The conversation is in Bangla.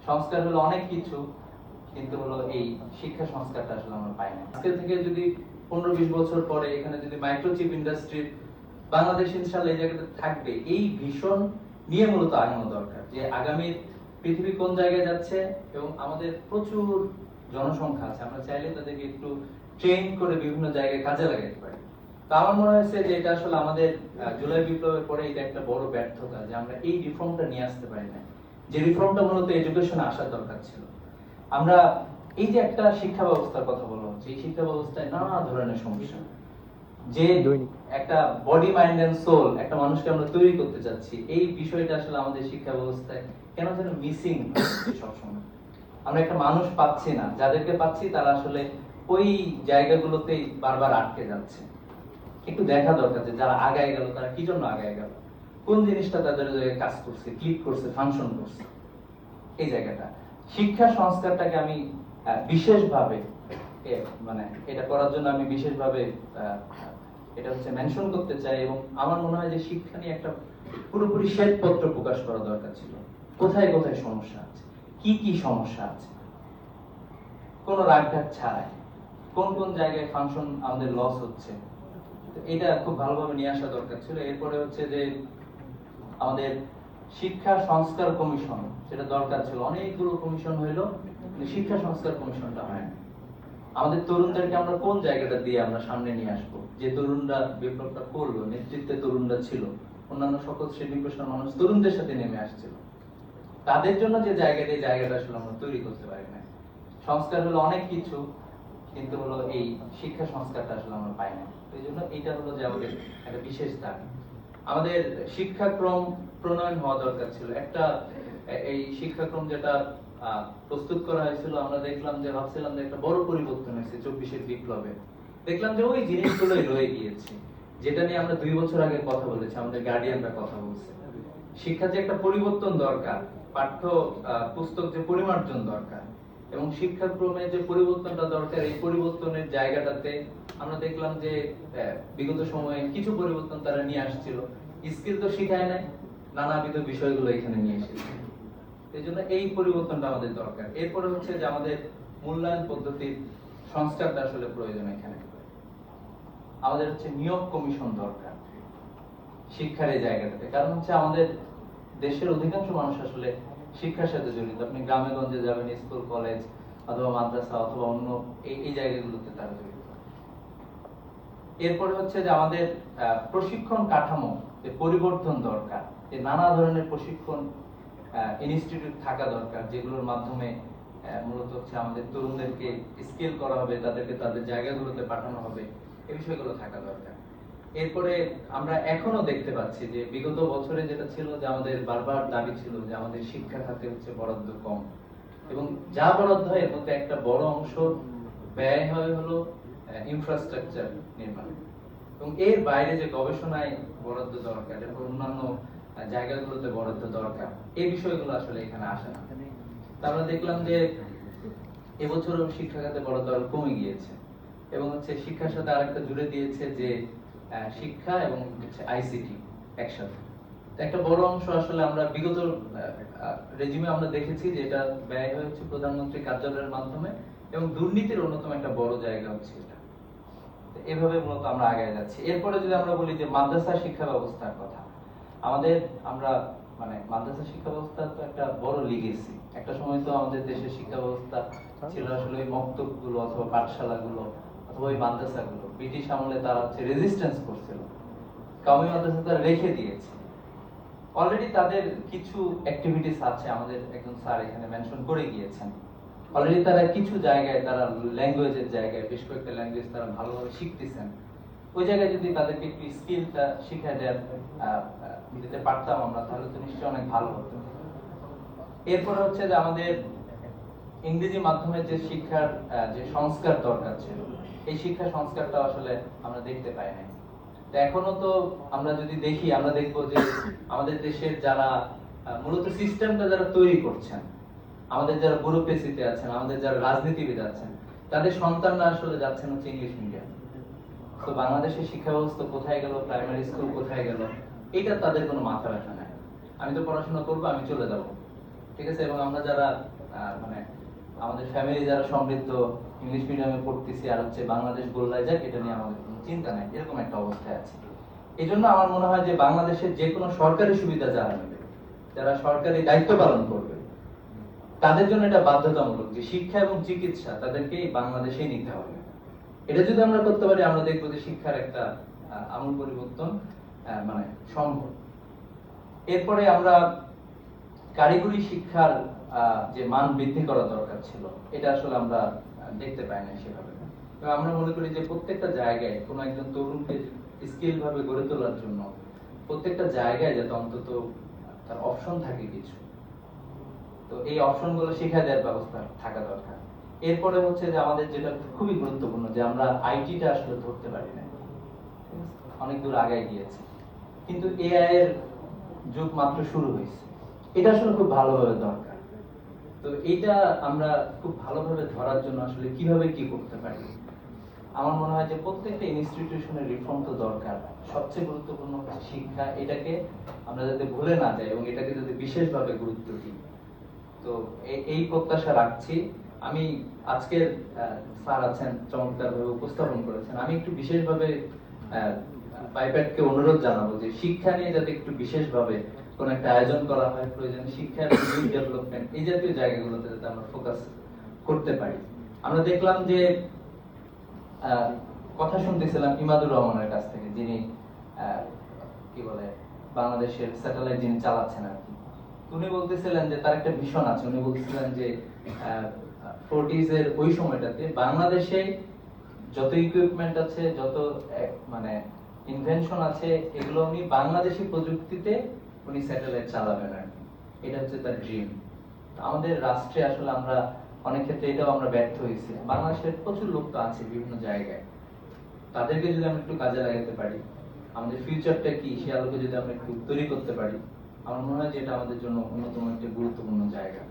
সংস্কার হলো অনেক কিছু, কিন্তু হলো এই শিক্ষা সংস্কারটা আসলে আমরা পাই না। আজকে থেকে যদি 15-20 বছর পরে এখানে যদি মাইক্রোচিপ ইন্ডাস্ট্রি বাংলাদেশ ইনশাআল্লাহ এই জায়গাতে থাকবে, এই ভীষণ নিয়ে মূলত আগানো দরকার যে আগামী পৃথিবী কোন জায়গায় যাচ্ছে এবং আমাদের প্রচুর জনসংখ্যা আছে, আমরা চাইলে তাদেরকে একটু ট্রেন করে বিভিন্ন জায়গায় কাজে লাগাতে পারি। তো আমার মনে হয়েছে যে এটা আসলে আমাদের জুলাই বিপ্লবের পরে এটা একটা বড় ব্যর্থতা যে আমরা এই রিফর্মটা নিয়ে আসতে পারি না, যে রিফর্মটা মূলত এডুকেশনে আসার দরকার ছিল। আমরা এই যে একটা শিক্ষা ব্যবস্থার কথা বলা হচ্ছে, এই শিক্ষা ব্যবস্থায় নানা ধরনের সমস্যা, যে একটা বডি মাইন্ড এন্ড সোল একটা মানুষকে আমরা তৈরি করতে চাচ্ছি, এই বিষয়টা আসলে আমাদের শিক্ষা ব্যবস্থায় কেন যেন মিসিং সবসময়। আমরা একটা মানুষ পাচ্ছি না, যাদেরকে পাচ্ছি তারা আসলে ওই জায়গাগুলোতেই বারবার আটকে যাচ্ছে। একটু দেখা দরকার যে যারা আগায় গেল তারা কি জন্য আগায় গেল, কোন জিনিসটা তাদের কাজ করছে, ক্লিক করছে, ফাংশন করছে। এই জায়গাটা শিক্ষা সংস্কারটাকে আমি বিশেষভাবে মানে এটা করার জন্য আমি বিশেষভাবে এটা হচ্ছে মেনশন করতে চাই, এবং আমার মনে হয় যে শিক্ষা নিয়ে একটা পুরোপুরি শ্বেতপত্র প্রকাশ করা দরকার ছিল। কোথায় কোথায় সমস্যা আছে, কি কি সমস্যা আছে, কোনো রাগঢাক ছাড়াই কোন কোন জায়গায় ফাংশন আমাদের লস হচ্ছে, এটা খুব ভালোভাবে নিয়ে আসা দরকার ছিল। এরপরে হচ্ছে যে আমাদের শিক্ষা সংস্কার কমিশন, যেটা দরকার ছিল, অনেকগুলো কমিশন হইলো, কিন্তু শিক্ষা সংস্কার কমিশনটা হয় না। আমাদের তরুণদেরকে আমরা কোন জায়গাটা দিয়ে আমরা সামনে নিয়ে আসবো, যে তরুণরা বিপ্লবটা করলো, নেতৃত্বে তরুণরা ছিল, অন্যান্য সকল শ্রেণী পেশার মানুষ তরুণদের সাথে নেমে আসছিল, তাদের জন্য যে জায়গাটা, এই জায়গাটা আসলে আমরা তৈরি করতে পারি না। সংস্কার হলো অনেক কিছু, কিন্তু হলো এই শিক্ষা সংস্কারটা আসলে আমরা পাই না। এই জন্য এইটা হলো যে আমাদের একটা বিশেষ দাবি। আমাদের শিক্ষাক্রম প্রণয়ন হওয়া দরকার ছিল। একটা এই শিক্ষাক্রম যেটা প্রস্তুত করা হয়েছিল, আমরা দেখলাম যে ভাবছিলাম যে একটা বড় পরিবর্তন হয়েছে 24-এর বিপ্লবে। দেখলাম যে ওই জিনিসগুলোই রয়ে গিয়েছে, যেটা নিয়ে আমরা 2 বছর আগে কথা বলেছি, আমাদের গার্ডিয়ানরা কথা বলছে। শিক্ষার যে একটা পরিবর্তন দরকার, পাঠ্য পুস্তক যে পরিমার্জন দরকার, এবং শিক্ষাক্রমে যে পরিবর্তনটা দরকার, এই পরিবর্তনের জায়গাটাতে আমরা দেখলাম যে বিগত সময়ে কিছু পরিবর্তন তারা নিয়ে আসছিল। স্কিল তো শিখায় নাই, নানাবিধ বিষয়গুলো এখানে নিয়ে এসেছে। এই জন্য এই পরিবর্তনটা আমাদের দরকার। এরপরে হচ্ছে যে আমাদের মূল্যায়ন পদ্ধতির সংস্কারটা আসলে প্রয়োজন। এখানে আমাদের হচ্ছে নিয়োগ কমিশন দরকার শিক্ষার এই জায়গাটাতে, কারণ হচ্ছে আমাদের দেশের অধিকাংশ মানুষ আসলে শিক্ষার সাথে জড়িত। আপনি গ্রামে গঞ্জে যাবেন, স্কুল কলেজ অথবা মাদ্রাসা অথবা অন্য এই জায়গাগুলোতে তারা জড়িত। এরপরে হচ্ছে যে আমাদের প্রশিক্ষণ কাঠামো যে পরিবর্তন দরকার, যে নানা ধরনের প্রশিক্ষণ ইনস্টিটিউট থাকা দরকার, যেগুলোর মাধ্যমে মূলত হচ্ছে আমাদের তরুণদেরকে স্কিল করা হবে, তাদেরকে তাদের জায়গাগুলোতে পাঠানো হবে, এই বিষয়গুলো থাকা দরকার। এরপরে আমরা এখনো দেখতে পাচ্ছি যে বিগত বছরে যেটা ছিল যে আমাদের বারবার দাবি ছিল যে আমাদের শিক্ষা খাতে হচ্ছে বরাদ্দ কম, এবং যা বরাদ্দ হয় এর মধ্যে একটা বড় অংশ ব্যয় হয় হলো ইনফ্রাস্ট্রাকচার নির্মাণ, এবং এর বাইরে যে গবেষণায় বরাদ্দ দরকার এবং অন্যান্য জায়গাগুলোতে বরাদ্দ দরকার, এই বিষয়গুলো আসলে এখানে আসে না। আমরা দেখলাম যে এবছরও শিক্ষা খাতে বরাদ্দ আরো কমে গিয়েছে, এবং হচ্ছে শিক্ষার সাথে আরেকটা জুড়ে দিয়েছে যে শিক্ষা এবং হচ্ছে আইসিটি একসাথে। একটা বড় অংশ আসলে আমরা বিগত রেজিমে আমরা দেখেছি যে এটা ব্যয় হয়েছে প্রধানমন্ত্রী কার্যালয়ের মাধ্যমে, এবং দুর্নীতির অন্যতম একটা বড় জায়গা হচ্ছে এটা। এভাবে মূলত আমরা আগায় যাচ্ছি। এরপরে যদি আমরা বলি যে মাদ্রাসা শিক্ষা ব্যবস্থার কথা, আমাদের আমরা মানে মাদ্রাসা শিক্ষা ব্যবস্থা তো একটা বড় লিগেসি। একটা সময় তো আমাদের দেশের শিক্ষা ব্যবস্থা ছিল আসলে ওই মক্তবগুলো অথবা পাঠশালাগুলো অথবা ওই মাদ্রাসাগুলো। ব্রিটিশ আমলে তারা হচ্ছে রেজিস্ট্যান্স করছিল, কওমি মাদ্রাসা তারা রেখে দিয়েছে। অলরেডি তাদের কিছু অ্যাক্টিভিটিস আছে, আমাদের একজন স্যার এখানে মেনশন করে গিয়েছেন। অলরেডি তারা কিছু জায়গায়, তারা ল্যাঙ্গুয়েজের জায়গায় বেশ কয়েকটা ল্যাঙ্গুয়েজ তারা ভালোভাবে শিখতেছেন। ওই জায়গায় যদি তাদেরকে একটু স্কিলটা শিখায় দিতে পারতাম আমরা, তাহলে তো নিশ্চয়ই অনেক ভালো হতো। এরপরে হচ্ছে যে আমাদের ইংরেজি মাধ্যমে যে শিক্ষার যে সংস্কার দরকার ছিল, এই শিক্ষা সংস্কারটা আসলে আমরা দেখতে পাই নাই। এখনো তো আমরা যদি দেখি, আমরা দেখবো যে আমাদের দেশের যারা মূলত সিস্টেমটা যারা তৈরি করছেন, আমাদের যারা ব্যুরোক্রেসিতে আছেন, আমাদের যারা রাজনীতিবিদ আছেন, তাদের সন্তানরা আসলে যাচ্ছেন হচ্ছে ইংলিশ মিডিয়াম। তো বাংলাদেশের শিক্ষা ব্যবস্থা কোথায় গেল, প্রাইমারি স্কুল কোথায় গেল, এটা তাদের কোনো মাথা ব্যথা নাই। আমি তো পড়াশোনা করবো, আমি চলে যাব, ঠিক আছে, এবং আমরা যারা মানে আমাদের ফ্যামিলি যারা সমৃদ্ধ, ইংলিশ মিডিয়ামে পড়তেছি, আর হচ্ছে বাংলাদেশ গোল্লায় যাক এটা নিয়ে আমাদের কোনো চিন্তা নাই, এরকম একটা অবস্থায় আছে। এই জন্য আমার মনে হয় যে বাংলাদেশের যে কোনো সরকারি সুবিধা যারা নেবে, যারা সরকারি দায়িত্ব পালন করবে, তাদের জন্য এটা বাধ্যতামূলক যে শিক্ষা এবং চিকিৎসা তাদেরকে বাংলাদেশেই নিতে হবে। এটা যদি আমরা করতে পারি, আমরা দেখবো যে শিক্ষার একটা আমূল পরিবর্তন মানে সম্ভব। এরপরে আমরা কারিগরি শিক্ষার যে মান বৃদ্ধি করা দরকার ছিল, এটা আসলে আমরা দেখতে পাই না সেভাবে। আমরা মনে করি যে প্রত্যেকটা জায়গায় কোনো একজন তরুণকে স্কিল ভাবে গড়ে তোলার জন্য প্রত্যেকটা জায়গায় যাতে অন্তত তার অপশন থাকে কিছু, তো এই অপশন গুলো শিক্ষা দেওয়ার ব্যবস্থা থাকা দরকার। এরপরে হচ্ছে যে আমাদের যেটা খুবই গুরুত্বপূর্ণ, যে আমরা আইটিটা আসলে ধরতে পারি না, অনেক দূর আগায় গিয়েছে, কিন্তু এআই এর যুগ মাত্র শুরু হয়েছে, এটা আসলে খুব ভালোভাবে দরকার। তো এইটা আমরা খুব ভালোভাবে ধরার জন্য আসলে কিভাবে কি করতে পারি, আমার মনে হয় যে প্রত্যেকটা ইনস্টিটিউশনের রিফর্ম তো দরকার। সবচেয়ে গুরুত্বপূর্ণ হচ্ছে শিক্ষা, এটাকে আমরা যাতে ভুলে না যাই এবং এটাকে যদি বিশেষভাবে গুরুত্ব দিই। তো এই প্রত্যাশা রাখছি। আমি আজকের স্যার আছেন চমৎকার ভাবে উপস্থাপন করেছেন, আমি একটু বিশেষভাবে পাইপ্যাডকে অনুরোধ জানাবো যে শিক্ষা নিয়ে যাতে একটু বিশেষভাবে কোন একটা আয়োজন করা হয়, প্রয়োজনে শিক্ষা এবং ডেভেলপমেন্ট এই জাতীয় জায়গাগুলোতে যাতে আমরা ফোকাস করতে পারি। আমরা দেখলাম যে কথা শুনতেছিলাম ইমাদুর রহমানের কাছ থেকে, যিনি কি বলে বাংলাদেশের স্যাটেলাইট যিনি চালাচ্ছেন আর কি। উনি বলতেছিলেন যে তার একটা ভিশন আছে, উনি বলতেছিলেন যে 40s এর ওই সময়টাতে বাংলাদেশে যত ইকুইপমেন্ট আছে, যত মানে ইনভেনশন আছে, এগুলো উনি বাংলাদেশি প্রযুক্তিতে উনি স্যাটেলাইট চালাবেন আর কি। এটা হচ্ছে তার ড্রিম। আমাদের রাষ্ট্রে আসলে আমরা অনেক ক্ষেত্রে এটাও আমরা ব্যর্থ হয়েছি। বাংলাদেশের প্রচুর লোক তো আছে বিভিন্ন জায়গায়, তাদেরকে যদি আমরা একটু কাজে লাগাতে পারি, আমাদের ফিউচারটা কি সে আলোকে যদি আমরা একটু তৈরি করতে পারি, আমার মনে হয় যে এটা আমাদের জন্য অন্যতম একটা গুরুত্বপূর্ণ জায়গা।